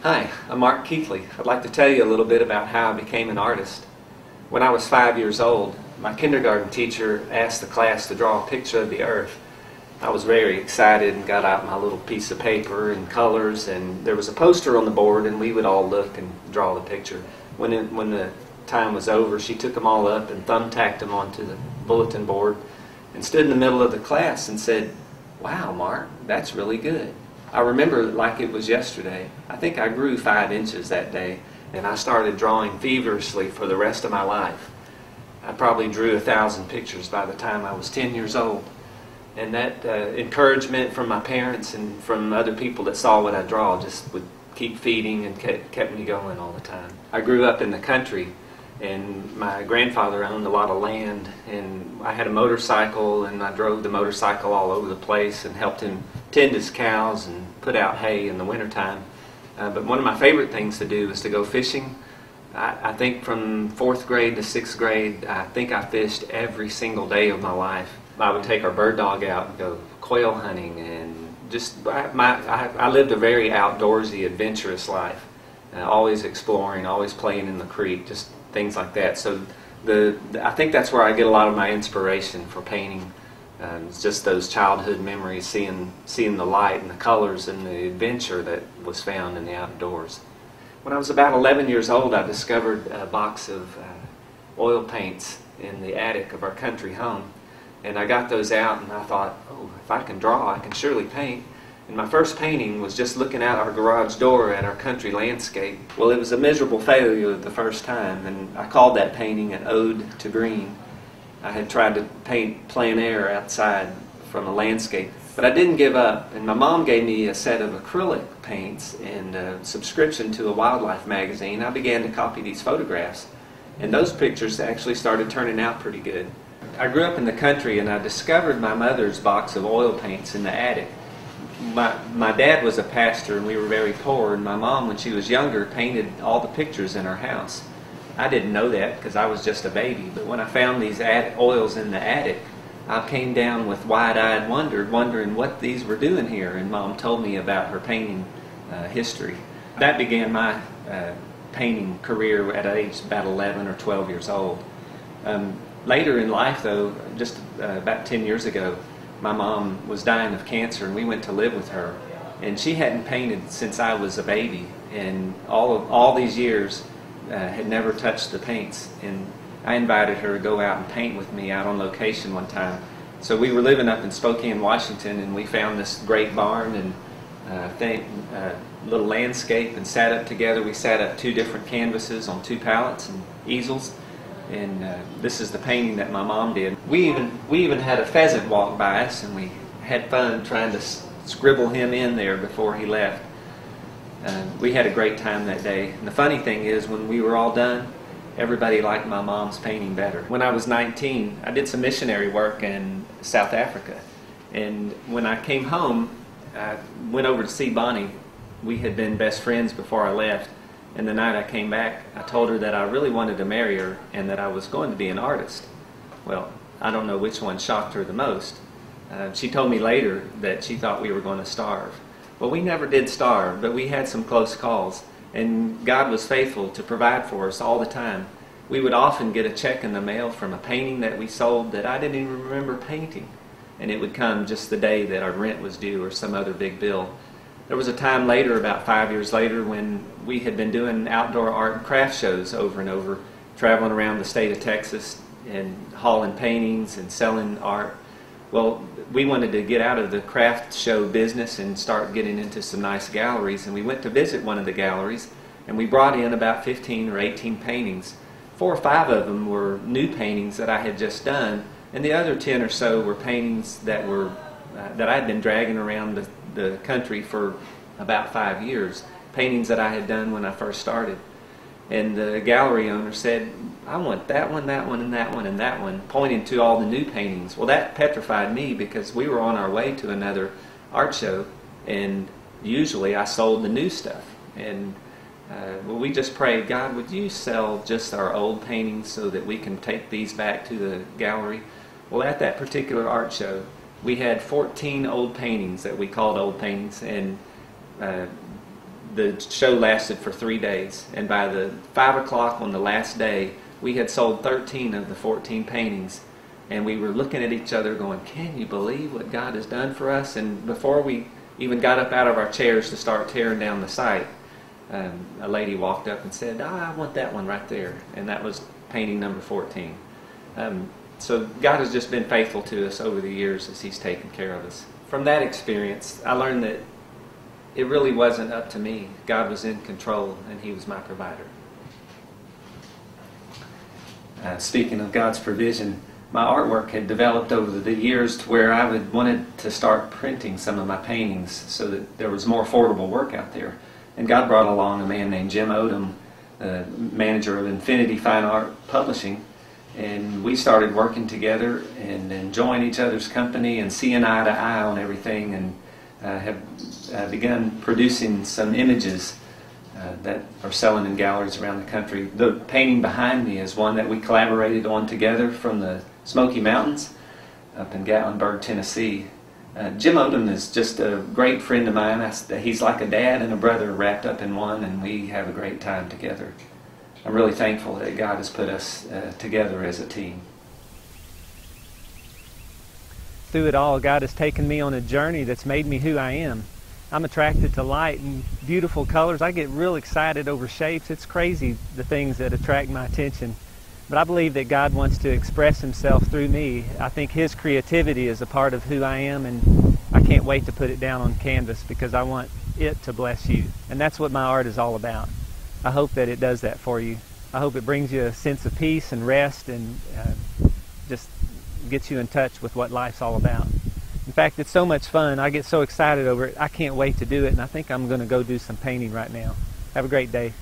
Hi, I'm Mark Keathley. I'd like to tell you a little bit about how I became an artist. When I was 5 years old, my kindergarten teacher asked the class to draw a picture of the earth. I was very excited and got out my little piece of paper and colors, and there was a poster on the board, and we would all look and draw the picture. When the time was over, she took them all up and thumbtacked them onto the bulletin board and stood in the middle of the class and said, "Wow, Mark, that's really good." I remember it like it was yesterday. I think I grew 5 inches that day, and I started drawing feverishly for the rest of my life. I probably drew 1,000 pictures by the time I was 10 years old. And that encouragement from my parents and from other people that saw what I draw just would keep feeding and kept me going all the time. I grew up in the country, and my grandfather owned a lot of land, and I had a motorcycle, and I drove the motorcycle all over the place and helped him tend his cows and put out hay in the wintertime. But one of my favorite things to do is to go fishing. I think from 4th grade to 6th grade, I think I fished every single day of my life. I would take our bird dog out and go quail hunting, and just I lived a very outdoorsy, adventurous life. Always exploring, always playing in the creek, just things like that. So I think that's where I get a lot of my inspiration for painting. It's just those childhood memories, seeing the light and the colors and the adventure that was found in the outdoors. When I was about 11 years old, I discovered a box of oil paints in the attic of our country home. And I got those out, and I thought, oh, if I can draw, I can surely paint. And my first painting was just looking out our garage door at our country landscape. Well, it was a miserable failure the first time, and I called that painting an ode to green. I had tried to paint plein air outside from a landscape, but I didn't give up, and my mom gave me a set of acrylic paints and a subscription to a wildlife magazine. I began to copy these photographs, and those pictures actually started turning out pretty good. I grew up in the country, and I discovered my mother's box of oil paints in the attic. My dad was a pastor, and we were very poor, and my mom, when she was younger, painted all the pictures in our house. I didn't know that because I was just a baby, but when I found these oils in the attic, I came down with wide-eyed wonder, wondering what these were doing here, and Mom told me about her painting history. That began my painting career at age about 11 or 12 years old. Later in life, though, just about 10 years ago, my mom was dying of cancer, and we went to live with her. And she hadn't painted since I was a baby, and all these years had never touched the paints. And I invited her to go out and paint with me out on location one time. So we were living up in Spokane, Washington, and we found this great barn and little landscape and sat up together. We sat up 2 different canvases on 2 pallets and easels. And this is the painting that my mom did. We even had a pheasant walk by us, and we had fun trying to scribble him in there before he left. We had a great time that day. And the funny thing is, when we were all done, everybody liked my mom's painting better. When I was 19, I did some missionary work in South Africa. And when I came home, I went over to see Bonnie. We had been best friends before I left. And the night I came back, I told her that I really wanted to marry her and that I was going to be an artist. Well, I don't know which one shocked her the most. She told me later that she thought we were going to starve. Well, we never did starve, but we had some close calls. And God was faithful to provide for us all the time. We would often get a check in the mail from a painting that we sold that I didn't even remember painting. And it would come just the day that our rent was due or some other big bill. There was a time later, about 5 years later, when we had been doing outdoor art and craft shows over and over, traveling around the state of Texas and hauling paintings and selling art. Well, we wanted to get out of the craft show business and start getting into some nice galleries, and we went to visit one of the galleries, and we brought in about 15 or 18 paintings. 4 or 5 of them were new paintings that I had just done, and the other 10 or so were paintings that I had been dragging around the country for about 5 years, paintings that I had done when I first started. And the gallery owner said, "I want that one, that one, and that one, and that one," pointing to all the new paintings. Well, that petrified me because we were on our way to another art show, and usually I sold the new stuff. And well, we just prayed, "God, would you sell just our old paintings so that we can take these back to the gallery?" Well, at that particular art show, we had 14 old paintings that we called old paintings, and the show lasted for 3 days, and by the 5 o'clock on the last day, we had sold 13 of the 14 paintings, and we were looking at each other going, can you believe what God has done for us? And before we even got up out of our chairs to start tearing down the site, a lady walked up and said, I want that one right there, and that was painting number 14. So God has just been faithful to us over the years as He's taken care of us. From that experience, I learned that it really wasn't up to me. God was in control, and He was my provider. Speaking of God's provision, my artwork had developed over the years to where I wanted to start printing some of my paintings so that there was more affordable work out there. And God brought along a man named Jim Odom, manager of Infinity Fine Art Publishing, and we started working together and enjoying each other's company and seeing eye to eye on everything, and have begun producing some images that are selling in galleries around the country. The painting behind me is one that we collaborated on together from the Smoky Mountains up in Gatlinburg, Tennessee. Jim Odom is just a great friend of mine. He's like a dad and a brother wrapped up in one, and we have a great time together. I'm really thankful that God has put us together as a team. Through it all, God has taken me on a journey that's made me who I am. I'm attracted to light and beautiful colors. I get real excited over shapes. It's crazy the things that attract my attention. But I believe that God wants to express Himself through me. I think His creativity is a part of who I am, and I can't wait to put it down on canvas because I want it to bless you. And that's what my art is all about. I hope that it does that for you. I hope it brings you a sense of peace and rest, and just gets you in touch with what life's all about. In fact, it's so much fun. I get so excited over it. I can't wait to do it, and I think I'm going to go do some painting right now. Have a great day.